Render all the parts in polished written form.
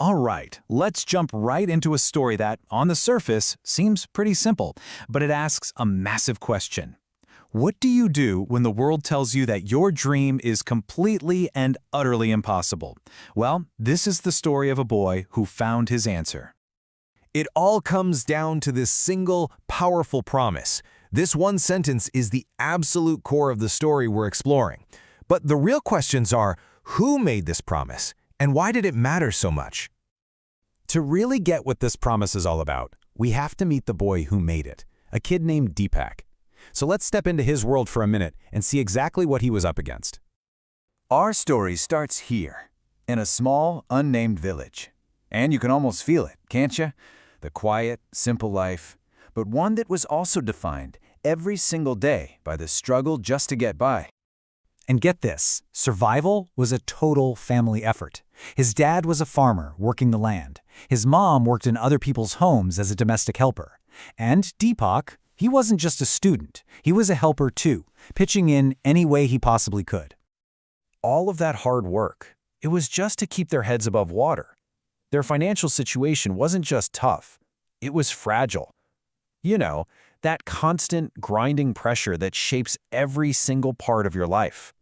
All right, let's jump right into a story that, on the surface, seems pretty simple, but it asks a massive question. What do you do when the world tells you that your dream is completely and utterly impossible? Well, this is the story of a boy who found his answer. It all comes down to this single, powerful promise. This one sentence is the absolute core of the story we're exploring. But the real questions are, who made this promise? And why did it matter so much? To really get what this promise is all about, we have to meet the boy who made it, a kid named Deepak. So let's step into his world for a minute and see exactly what he was up against. Our story starts here, in a small, unnamed village. And you can almost feel it, can't you? The quiet, simple life, but one that was also defined every single day by the struggle just to get by. And get this, survival was a total family effort. His dad was a farmer working the land. His mom worked in other people's homes as a domestic helper. And Deepak, he wasn't just a student. He was a helper too, pitching in any way he possibly could. All of that hard work, it was just to keep their heads above water. Their financial situation wasn't just tough, it was fragile. You know, that constant grinding pressure that shapes every single part of your life.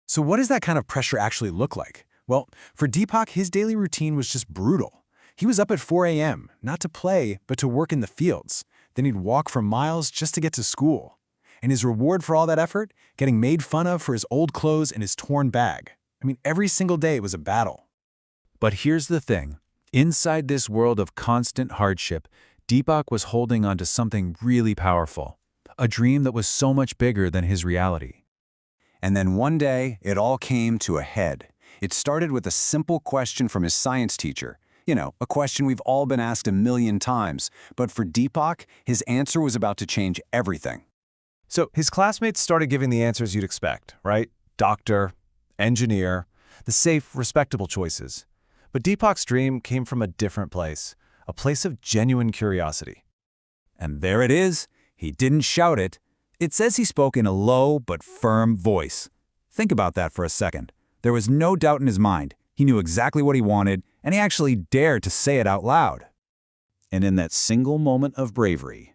So what does that kind of pressure actually look like? Well, for Deepak, his daily routine was just brutal. He was up at 4 a.m., not to play, but to work in the fields. Then he'd walk for miles just to get to school. And his reward for all that effort? Getting made fun of for his old clothes and his torn bag. I mean, every single day was a battle. But here's the thing. Inside this world of constant hardship, Deepak was holding on to something really powerful, a dream that was so much bigger than his reality. And then one day, it all came to a head. It started with a simple question from his science teacher. You know, a question we've all been asked a million times. But for Deepak, his answer was about to change everything. So his classmates started giving the answers you'd expect, right? Doctor, engineer, the safe, respectable choices. But Deepak's dream came from a different place, a place of genuine curiosity. And there it is. He didn't shout it. It says he spoke in a low but firm voice. Think about that for a second. There was no doubt in his mind. He knew exactly what he wanted, and he actually dared to say it out loud. And in that single moment of bravery,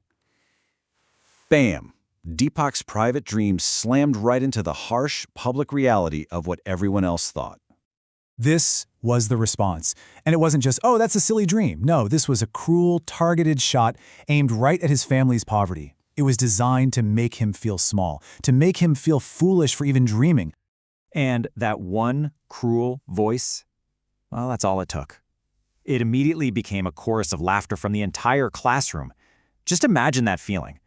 bam! Deepak's private dream slammed right into the harsh public reality of what everyone else thought. This was the response. And it wasn't just, oh, that's a silly dream. No, this was a cruel, targeted shot aimed right at his family's poverty. It was designed to make him feel small, to make him feel foolish for even dreaming. And that one cruel voice, well, that's all it took. It immediately became a chorus of laughter from the entire classroom. Just imagine that feeling.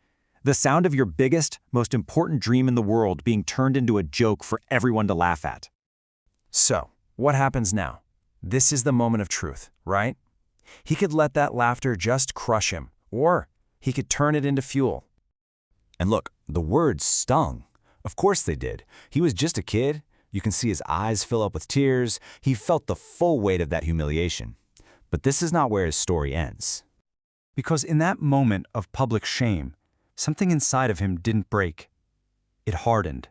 The sound of your biggest, most important dream in the world being turned into a joke for everyone to laugh at. So, what happens now? This is the moment of truth, right? He could let that laughter just crush him, or he could turn it into fuel. And look, the words stung. Of course they did. He was just a kid. You can see his eyes fill up with tears. He felt the full weight of that humiliation. But this is not where his story ends. Because in that moment of public shame, something inside of him didn't break. It hardened.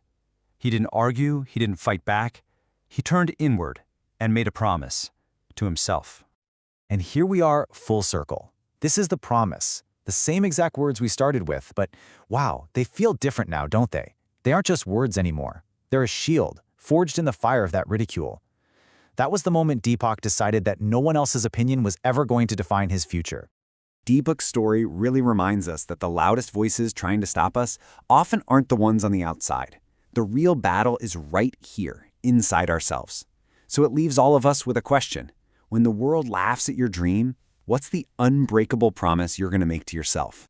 He didn't argue, he didn't fight back. He turned inward and made a promise to himself. And here we are, full circle. This is the promise. The same exact words we started with, but wow, they feel different now, don't they? They aren't just words anymore. They're a shield, forged in the fire of that ridicule. That was the moment Deepak decided that no one else's opinion was ever going to define his future. Deepak's story really reminds us that the loudest voices trying to stop us often aren't the ones on the outside. The real battle is right here, inside ourselves. So it leaves all of us with a question. When the world laughs at your dream, what's the unbreakable promise you're going to make to yourself?